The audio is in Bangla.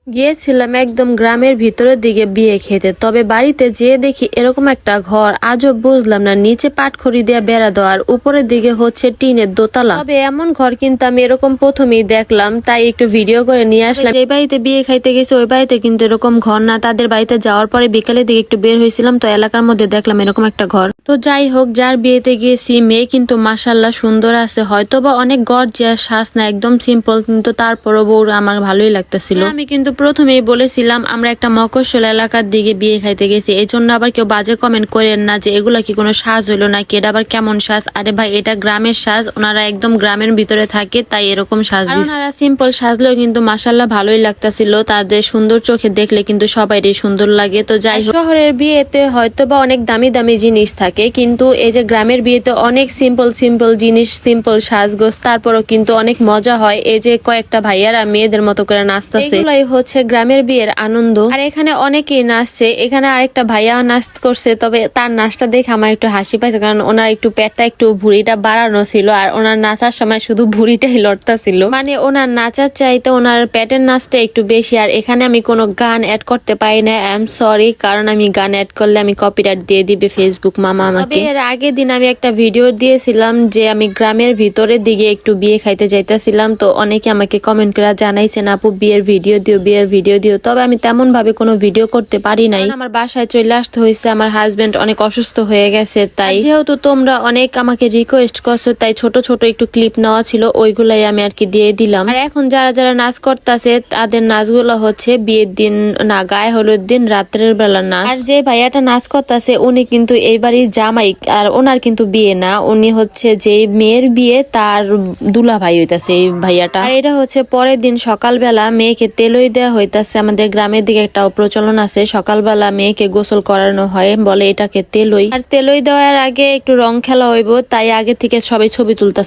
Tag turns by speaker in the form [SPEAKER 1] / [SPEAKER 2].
[SPEAKER 1] গিয়েছিলাম একদম গ্রামের ভিতরের দিকে বিয়ে খেতে, তবে বাড়িতে যেয়ে দেখি এরকম একটা ঘর। আজও বুঝলাম না, নিচে পাটখড়ি দিয়ে বেড়া দেওয়া আর উপরের দিকে হচ্ছে টিনের দোতলা। তবে এমন ঘর কিন্তু আমি এরকম প্রথমেই দেখলাম, তাই একটু ভিডিও করে নিয়ে আসলাম। যে বাড়িতে বিয়ে খাইতে গেছে ওই বাড়িতে কিন্তু এরকম ঘর না। তাদের বাড়িতে যাওয়ার পরে বিকালের দিকে একটু বের হয়েছিলাম, তো এলাকার মধ্যে দেখলাম এরকম একটা ঘর। তো যাই হোক, যার বিয়েতে গিয়েছি মেয়ে কিন্তু মাশাল্লাহ সুন্দর আছে, হয়তো বা অনেক গর্জিয়াস সাজ না, একদম সিম্পল, কিন্তু তারপরও বউর আমার ভালোই লাগতেছিল। আমি কিন্তু প্রথমেই বলেছিলাম আমরা একটা মফস্বল এলাকার দিকে বিয়ে খাইতে গেছি, এই জন্য আবার কেউ বাজে কমেন্ট করেন না যে এগুলা কি কোনো সাজ হইলো নাকি, এটা আবার কেমন সাজ। আরে ভাই, এটা গ্রামের সাজ, ওনারা একদম গ্রামের ভিতরে থাকে তাই এরকম সাজ দিচ্ছে। ওনারা সিম্পল সাজলেও কিন্তু মাশাল্লাহ ভালোই লাগতেছিল, তাদের সুন্দর চোখে দেখলে কিন্তু সবাইরই সুন্দর লাগে। তো যাই হোক, শহরের বিয়েতে হয়তো বা অনেক দামি দামি জিনিস থাকে, কিন্তু এই যে গ্রামের বিয়েতে অনেক সিম্পল সিম্পল জিনিস, সিম্পল সাজগোজ, তারপরও কিন্তু অনেক মজা হয়। এই যে কয়েকটা ভাইয়ারা মেয়েদের মতো করে নাচতেছে, এগুলাই হচ্ছে গ্রামের বিয়ের আনন্দ। আর এখানে অনেকেই নাচছে, এখানে আরেকটা ভাইয়া নাচ করছে, তবে তার নাচটা দেখে আমার একটু হাসি পাইছে, কারণ ওনার একটু পেটটা একটু ভুঁড়িটা বাড়ানো ছিল, আর ওনার নাচার সময় শুধু ভুঁড়িটাই লড়তা ছিল। মানে ওনার নাচার চাইতে ওনার পেটের নাচটা একটু বেশি। আর এখানে আমি কোনো গান অ্যাড করতে পারি না, আই এম সরি, কারণ আমি গান অ্যাড করলে আমি কপিরাইট দিয়ে দিবে ফেসবুক মামা আমাকে। এর আগের দিন আমি একটা ভিডিও দিয়েছিলাম যে আমি গ্রামের ভিতরের দিকে একটু বিয়ে খাইতে যাইতেছিলাম, তো অনেকে আমাকে কমেন্ট করে জানাইছেন আপু বিয়ের ভিডিও দিও, বিয়ের ভিডিও দিও। তবে আমি তেমন ভাবে কোনো ভিডিও করতে পারি নাই, আমার বাসায় চলে আসতে হয়েছে, আমার হাজবেন্ড অনেক অসুস্থ হয়ে গেছে। তাই যেহেতু তোমরা অনেক আমাকে রিকোয়েস্ট করছো, তাই ছোট ছোট একটু ক্লিপ নেওয়া ছিল, ওইগুলাই আমি আর কি দিয়ে দিলাম। আর এখন যারা যারা নাচ করতেছে তাদের নাচগুলো হচ্ছে বিয়ের দিন না, গায়ে হলুদ দিন রাত্রের বেলা নাচ। আর যে ভাইয়াটা নাচ করতেছে উনি কিন্তু এইবারই জামাই, আর ওনার কিন্তু বিয়ে না, উনি হচ্ছে যে মেয়ের বিয়ে তার দুলা ভাই হইতাছে এই ভাইয়াটা। আর এটা হচ্ছে পরের দিন সকালবেলা মেয়েকে তেলই দেওয়া হইতাছে। আমাদের গ্রামের দিকে একটা প্রচলন আছে, সকালবেলা মেয়েকে গোসল করানো হয়, বলে এটাকে তেলই। আর তেলই দেওয়ার আগে একটু রং খেলা হইব, তাই আগে থেকে সবাই ছবি তুলতেছে।